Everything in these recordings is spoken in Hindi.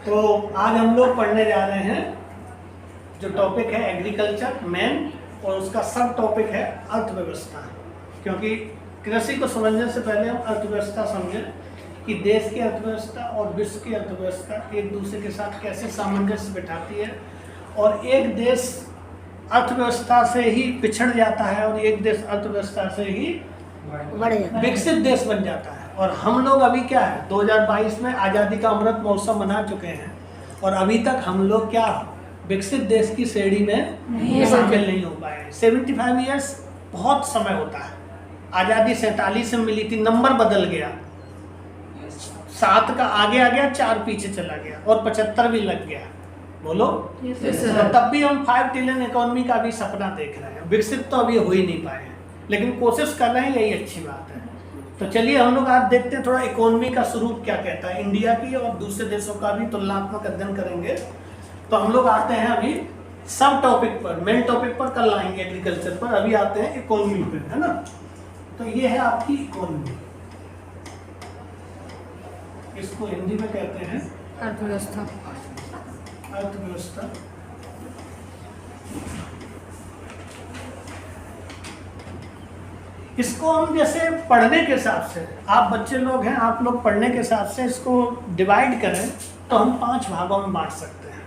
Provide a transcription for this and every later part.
तो आज हम लोग पढ़ने जा रहे हैं, जो टॉपिक है एग्रीकल्चर मेन, और उसका सब टॉपिक है अर्थव्यवस्था। क्योंकि कृषि को समझने से पहले हम अर्थव्यवस्था समझें कि देश की अर्थव्यवस्था और विश्व की अर्थव्यवस्था एक दूसरे के साथ कैसे सामंजस्य बिठाती है, और एक देश अर्थव्यवस्था से ही पिछड़ जाता है और एक देश अर्थव्यवस्था से ही विकसित देश बन जाता है। और हम लोग अभी क्या है 2022 में आज़ादी का अमृत महोत्सव मना चुके हैं, और अभी तक हम लोग क्या विकसित देश की श्रेणी में शामिल नहीं हो पाए। 75 ईयर्स बहुत समय होता है। आज़ादी 47 में मिली थी, नंबर बदल गया, 7 का आगे आ गया, 4 पीछे चला गया, और 75 भी लग गया। बोलो तो तब भी हम 5 ट्रिलियन इकोनॉमी का भी सपना देख रहे हैं। विकसित तो अभी हो ही नहीं पाए हैं, लेकिन कोशिश कर रहे हैं, यही अच्छी बात है। तो चलिए हम लोग आज देखते हैं थोड़ा इकोनॉमी का स्वरूप क्या कहता है, इंडिया की और दूसरे देशों का भी तुलनात्मक अध्ययन करेंगे। तो हम लोग आते हैं अभी सब टॉपिक पर, मेन टॉपिक पर कल आएंगे एग्रीकल्चर पर, अभी आते हैं इकोनॉमी पे, है ना। तो ये है आपकी इकोनॉमी, इसको हिंदी में कहते हैं अर्थव्यवस्था। अर्थव्यवस्था। इसको हम जैसे पढ़ने के हिसाब से, आप बच्चे लोग हैं, आप लोग पढ़ने के हिसाब से इसको डिवाइड करें तो हम 5 भागों में बांट सकते हैं,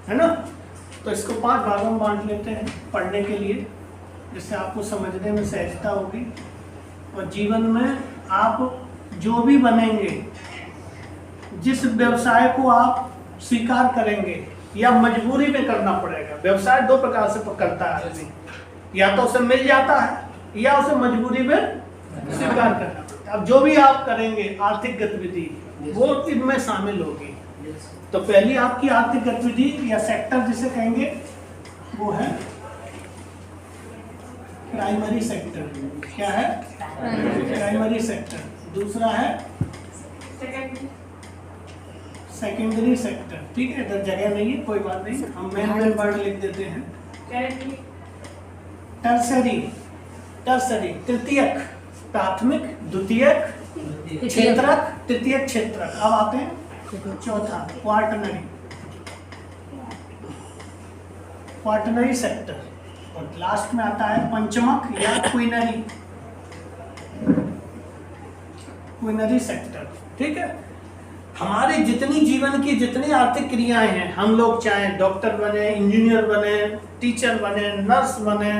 है ना। तो इसको 5 भागों में बांट लेते हैं पढ़ने के लिए, जिससे आपको समझने में सहजता होगी। और जीवन में आप जो भी बनेंगे, जिस व्यवसाय को आप स्वीकार करेंगे या मजबूरी में करना पड़ेगा। व्यवसाय 2 प्रकार से करता है आदमी, या तो उसे मिल जाता है या उसे मजबूरी में स्वीकार करना पड़ता है। अब जो भी आप करेंगे आर्थिक गतिविधि वो इनमें शामिल होगी। तो पहली आपकी आर्थिक गतिविधि या सेक्टर जिसे कहेंगे वो है प्राइमरी सेक्टर। क्या है? Primary sector. दूसरा है सेकेंडरी सेक्टर। ठीक है, इधर जगह नहीं है, कोई बात नहीं, हम मेन वर्ड लिख देते हैं। टर्सरी, टर्सरी तृतीयक, प्राथमिक, द्वितीयक, क्षेत्रक, तृतीयक, क्षेत्रक। अब आते हैं चौथा क्वार्टनरी, क्वार्टनरी सेक्टर। और लास्ट में आता है पंचमक या क्वीनरी, क्वीनरी सेक्टर। ठीक है, हमारे जितनी जीवन की जितनी आर्थिक क्रियाएं हैं, हम लोग चाहे डॉक्टर बने, इंजीनियर बने, टीचर बने, नर्स बने,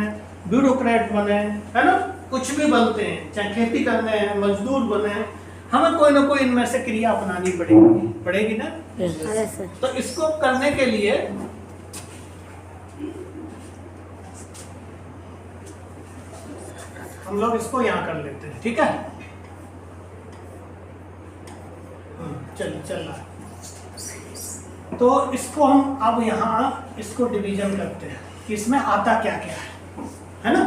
ब्यूरोक्रेट बने, है ना, कुछ भी बनते हैं, चाहे खेती करने हैं, मजदूर बने, हमें कोई ना कोई इनमें से क्रिया अपनानी पड़ेगी ना। तो इसको करने के लिए हम लोग इसको यहाँ कर लेते हैं। ठीक है, चल रहा है। तो इसको हम अब यहाँ इसको डिवीजन करते हैं कि इसमें आता क्या क्या है ना।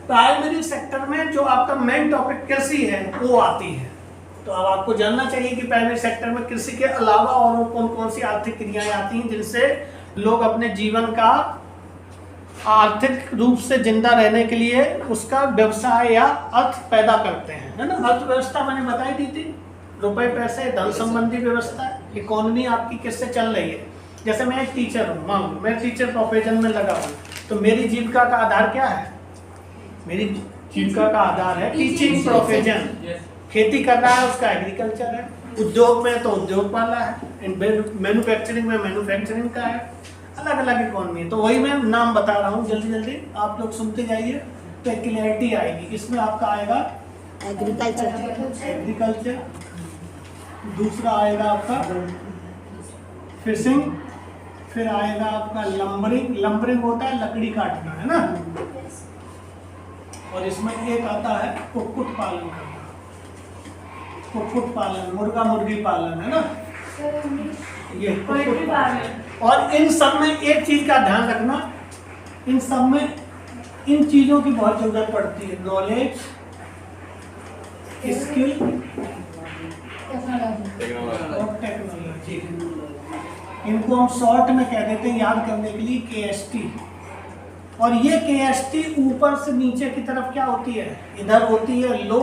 प्राइमरी सेक्टर में जो आपका मेन टॉपिक कृषि है वो आती है। तो अब आपको जानना चाहिए कि प्राइमरी सेक्टर में कृषि के अलावा और कौन कौन सी आर्थिक क्रियाएं आती हैं जिनसे लोग अपने जीवन का आर्थिक रूप से जिंदा रहने के लिए उसका व्यवसाय या अर्थ पैदा करते हैं, है ना। अर्थव्यवस्था मैंने बताई दी थी, रुपए पैसे धन संबंधी व्यवस्था। इकोनॉमी आपकी किससे चल रही है? जैसे मैं एक टीचर हूँ, मान लो मैं टीचर प्रोफेशन में लगा हूँ, तो मेरी जीविका का आधार क्या है? मेरी जीविका का आधार है टीचिंग प्रोफेशन। खेती कर रहा है उसका एग्रीकल्चर है, उद्योग में तो उद्योग वाला है, मैन्युफैक्चरिंग में मैन्युफैक्चरिंग का है, अलग अलग इकोनॉमी। तो वही मैं नाम बता रहा हूँ, जल्दी जल्दी आप लोग सुनते जाइए तो क्लैरिटी आएगी। इसमें आपका आएगा एग्रीकल्चर, एग्रीकल्चर। दूसरा आएगा आपका फिशिंग, फिर आएगा आपका लंबरिंग, लंबरिंग होता है लकड़ी काटना, है ना। और इसमें एक आता है कुक्कुट पालन करना, कुक्कुट पालन, मुर्गा मुर्गी पालन, है ना, ये कुक्कुट पालन। और इन सब में एक चीज का ध्यान रखना, इन सब में इन चीजों की बहुत जरूरत पड़ती है, नॉलेज, स्किल और टेक्नोलॉजी। इनको हम शॉर्ट में कह देते हैं याद करने के लिए KST। और ये KST ऊपर से नीचे की तरफ क्या होती है? इधर होती है लो,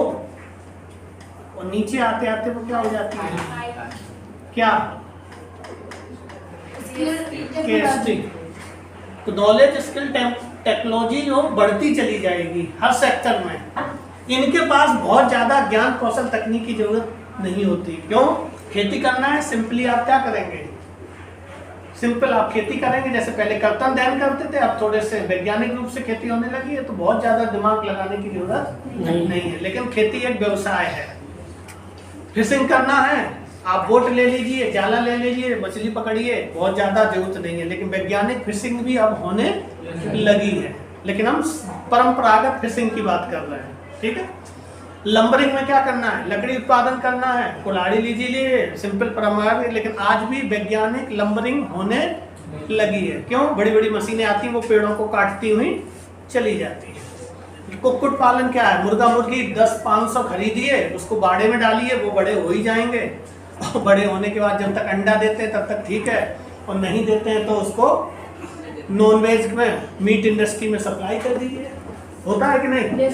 और नीचे आते आते वो क्या हो जाती है? क्या KST। तो नॉलेज स्किल टेक्नोलॉजी जो बढ़ती चली जाएगी हर सेक्टर में। इनके पास बहुत ज़्यादा ज्ञान कौशल तकनीक की जरूरत नहीं होती। क्यों? खेती करना है, सिंपली आप क्या करेंगे, सिंपल आप खेती करेंगे। जैसे पहले कर्तन ध्यान करते थे, अब थोड़े से वैज्ञानिक रूप से खेती होने लगी है, तो बहुत ज़्यादा दिमाग लगाने की जरूरत नहीं है। लेकिन खेती एक व्यवसाय है। फिशिंग करना है, आप बोट ले लीजिए, जाला ले लीजिए, मछली पकड़िए, बहुत ज़्यादा जरूरत नहीं है। लेकिन वैज्ञानिक फिशिंग भी अब होने लगी है, लेकिन हम परंपरागत फिशिंग की बात कर रहे हैं, ठीक है। लंबरिंग में क्या करना है, लकड़ी उत्पादन करना है, कुल्हाड़ी लीजिए, सिंपल परंपरागत। लेकिन आज भी वैज्ञानिक लंबरिंग होने लगी है। क्यों? बड़ी बड़ी मशीनें आती हैं, वो पेड़ों को काटती हुई चली जाती है। कुक्कुट पालन क्या है, मुर्गा मुर्गी 10-500 खरीदिए, उसको बाड़े में डालिए, वो बड़े हो ही जाएंगे। और बड़े होने के बाद जब तक अंडा देते हैं तब तक ठीक है, और नहीं देते हैं तो उसको नॉन वेज में, मीट इंडस्ट्री में सप्लाई कर दीजिए। होता है कि नहीं?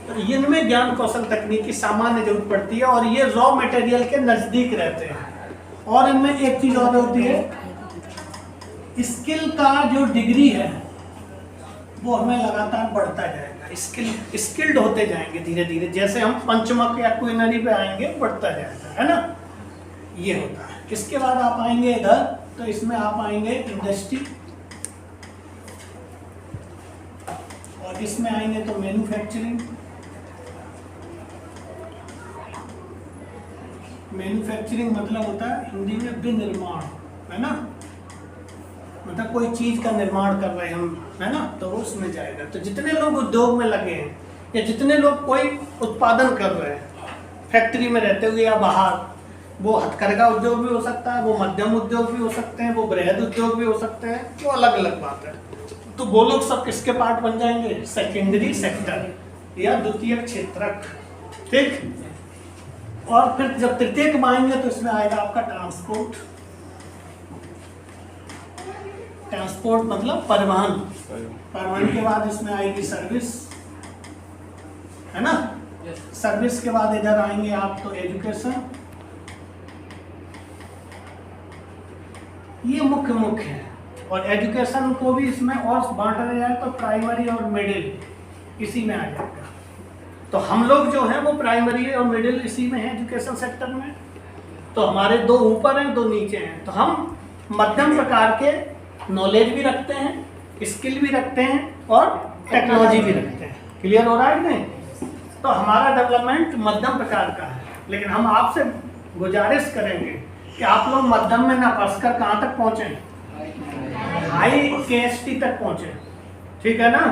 तो इनमें ज्ञान कौशल तकनीक की सामान्य जरूरत पड़ती है, और ये रॉ मटेरियल के नजदीक रहते हैं। और इनमें एक चीज और होती है, स्किल का जो डिग्री है वो हमें लगातार बढ़ता जाएगा। स्किल्ड होते जाएंगे धीरे धीरे, जैसे हम पंचमक या क्विनरी पे आएंगे बढ़ता जाएगा, है ना। ये होता है। इसके बाद आप आएंगे इधर, तो इसमें आप आएंगे इंडस्ट्री, और इसमें आएंगे तो मैन्युफैक्चरिंग। मैन्युफैक्चरिंग मतलब होता है हिंदी में विनिर्माण, है ना। मतलब कोई चीज का निर्माण कर रहे हैं हम, है ना, तो उसमें जाएगा। तो जितने लोग उद्योग में लगे हैं, या जितने लोग कोई उत्पादन कर रहे हैं फैक्ट्री में रहते हुए या बाहर, वो हथकरघा उद्योग भी हो सकता है, वो मध्यम उद्योग भी हो सकते हैं, वो बृहद उद्योग भी हो सकते हैं, वो अलग अलग बात है। तो वो लोग सब किसके पार्ट बन जाएंगे, सेकेंडरी सेक्टर या द्वितीय क्षेत्रक, ठीक। और फिर जब तृतीयक में आएंगे तो इसमें आएगा आपका ट्रांसपोर्ट। ट्रांसपोर्ट मतलब परिवहन। परिवहन के बाद इसमें आएगी सर्विस, है ना। सर्विस के बाद इधर आएंगे आप तो एजुकेशन। ये मुख्य है, और एजुकेशन को भी इसमें और बांटा जाए तो प्राइमरी और मिडिल इसी में आ जाएगा। तो हम लोग जो हैं वो प्राइमरी और मिडिल इसी में है, एजुकेशन सेक्टर में। तो हमारे 2 ऊपर हैं, 2 नीचे हैं। तो हम मध्यम प्रकार के नॉलेज भी रखते हैं, स्किल भी रखते हैं, और टेक्नोलॉजी भी रखते हैं। क्लियर हो रहा है नहीं? तो हमारा डेवलपमेंट मध्यम प्रकार का है। लेकिन हम आपसे गुजारिश करेंगे कि आप लोग मध्यम में ना फंसकर कहाँ तक पहुँचें, हाई KST तक पहुँचे, ठीक है ना।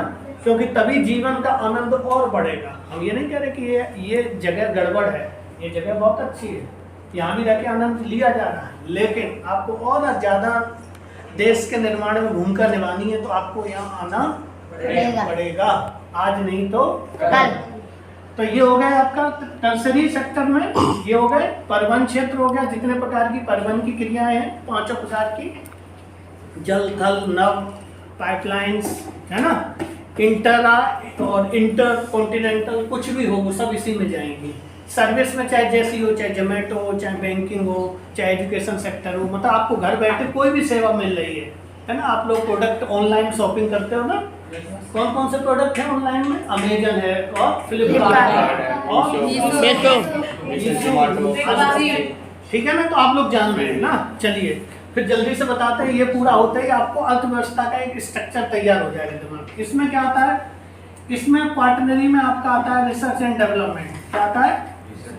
क्योंकि तभी जीवन का आनंद और बढ़ेगा। हम ये नहीं कह रहे कि ये जगह गड़बड़ है, ये जगह बहुत अच्छी है, यहाँ भी रह के आनंद लिया जा रहा है। लेकिन आपको और ज़्यादा देश के निर्माण में भूमिका निभानी है, तो आपको यहाँ आना पड़ेगा, आज नहीं तो कल। तो ये हो गया आपका टर्सरी सेक्टर में, ये हो गए परिवहन क्षेत्र हो गया, जितने प्रकार की परिवहन की क्रियाएं हैं 5 प्रकार की, जल थल नभ पाइपलाइंस, है ना, इंटरा और इंटर कॉन्टिनेंटल, कुछ भी हो वो सब इसी में जाएंगी। सर्विस में चाहे जैसी हो, चाहे जोमेटो हो, चाहे बैंकिंग हो, चाहे एजुकेशन सेक्टर हो, मतलब आपको घर बैठे कोई भी सेवा मिल रही है ना। आप लोग प्रोडक्ट ऑनलाइन शॉपिंग करते हो ना, कौन कौन से प्रोडक्ट हैं ऑनलाइन में, अमेजन है और फ्लिपकार्ट है और ठीक है ना। तो आप लोग जान रहे हैं ना। चलिए फिर जल्दी से बताते हैं। ये पूरा होता है आपको अर्थव्यवस्था का एक स्ट्रक्चर तैयार हो जाएगा दिमाग। इसमें क्या आता है, इसमें क्वार्टनरी में आपका आता है रिसर्च एंड डेवलपमेंट। क्या आता है,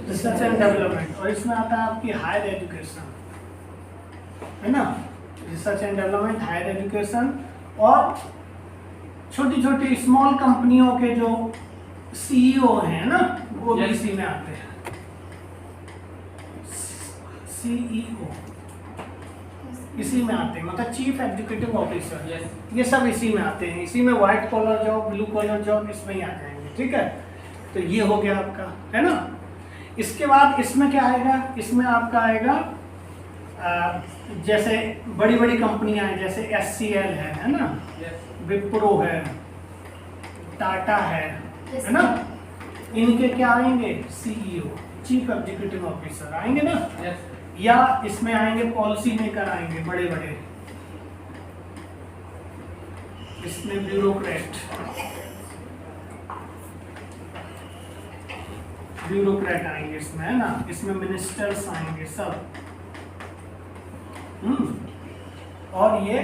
रिसर्च एंड डेवलपमेंट। और इसमें आता है आपकी हायर एजुकेशन, है ना, research and development, higher education. और छोटी छोटी स्मॉल कंपनियों के जो CEO हैं ना, वो भी इसी में आते हैं। CEO इसी में आते हैं, मतलब चीफ एग्जीक्यूटिव ऑफिसर, ये सब इसी में आते हैं। इसी में white collar job, blue collar job इसमें ही आ जाएंगे, ठीक है। तो ये हो गया आपका, है ना। इसके बाद इसमें क्या आएगा, इसमें आपका आएगा जैसे बड़ी बड़ी कंपनियां हैं, जैसे SCL है ना, विप्रो है, टाटा है ना। इनके क्या आएंगे, CEO चीफ एग्जीक्यूटिव ऑफिसर आएंगे ना। या इसमें आएंगे पॉलिसी मेकर आएंगे बड़े बड़े, इसमें ब्यूरोक्रेट, ब्यूरोक्रेट आएंगे इसमें, है ना, इसमें मिनिस्टर्स आएंगे सब। और ये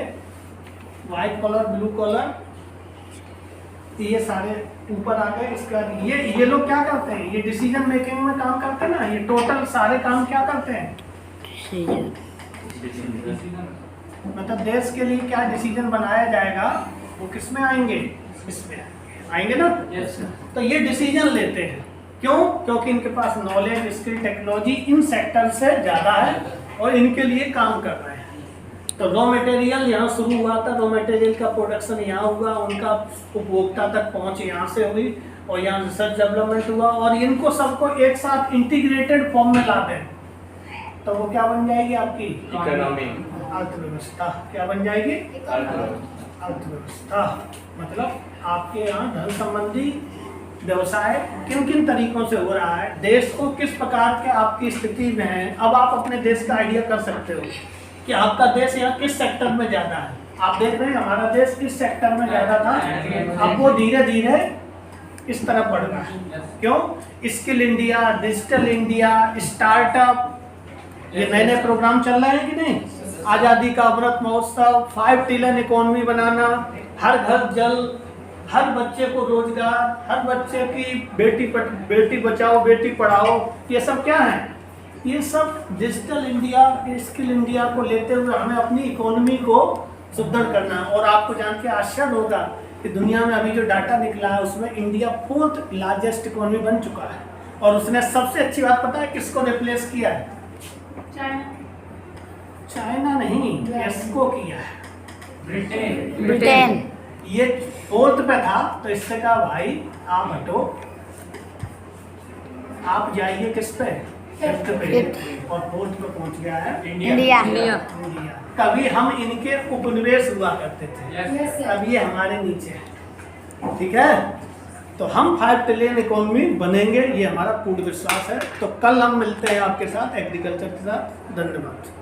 व्हाइट कॉलर, ब्लू कॉलर, ये सारे ऊपर आ गए। इसके बाद ये लोग क्या करते हैं, ये डिसीजन मेकिंग में काम करते हैं ना, ये टोटल सारे काम क्या करते हैं, मतलब देश के लिए क्या डिसीजन बनाया जाएगा वो किस में आएंगे, इसमें आएंगे ना। तो ये डिसीजन लेते हैं, क्यों? क्योंकि इनके पास नॉलेज, स्किल, टेक्नोलॉजी इन सेक्टर से ज़्यादा है और इनके लिए काम कर रहे हैं। तो रॉ मटेरियल यहाँ शुरू हुआ था, रॉ मटेरियल का प्रोडक्शन यहाँ हुआ, उनका उपभोक्ता तक पहुँच यहाँ से हुई और यहाँ रिसर्च डेवलपमेंट हुआ, और इनको सबको एक साथ इंटीग्रेटेड फॉर्म में लाते हैं तो वो क्या बन जाएगी आपकी इकोनॉमी, अर्थव्यवस्था। क्या बन जाएगी? अर्थव्यवस्था। मतलब आपके यहाँ धन संबंधी व्यवसाय किन किन तरीकों से हो रहा है, देश को किस प्रकार के आपकी स्थिति में है। अब आप अपने देश का आइडिया कर सकते हो कि आपका देश यहाँ किस सेक्टर में ज़्यादा है। आप देख रहे हैं हमारा देश किस सेक्टर में ज़्यादा था, अब वो धीरे धीरे इस तरफ बढ़ रहा है। क्यों? Skill India, digital India, startup, ये नए नए प्रोग्राम चल रहे हैं कि नहीं। आज़ादी का अमृत महोत्सव, 5 ट्रिलियन इकोनॉमी बनाना, हर घर जल, हर बच्चे को रोजगार, हर बच्चे की बेटी बचाओ बेटी पढ़ाओ, ये सब क्या है? ये सब डिजिटल इंडिया, स्किल इंडिया को लेते हुए हमें अपनी इकोनॉमी को सुदृढ़ करना है। और आपको जान के आश्चर्य होगा कि दुनिया में अभी जो डाटा निकला है उसमें इंडिया 4th लार्जेस्ट इकोनॉमी बन चुका है। और उसने सबसे अच्छी बात पता है किसको रिप्लेस किया है? चाइना नहीं, इसको किया है ब्रिटेन। ये 4th पे था तो इससे कहा भाई आप हटो, आप जाइए किस पे, 5th पे, और 4th पे पहुंच गया है इंडिया। कभी हम इनके उपनिवेश हुआ करते थे, अब ये हमारे नीचे है। ठीक है, तो हम 5 ट्रिलियन इकोनॉमी बनेंगे, ये हमारा पूर्ण विश्वास है। तो कल हम मिलते हैं आपके साथ एग्रीकल्चर के साथ। धन्यवाद।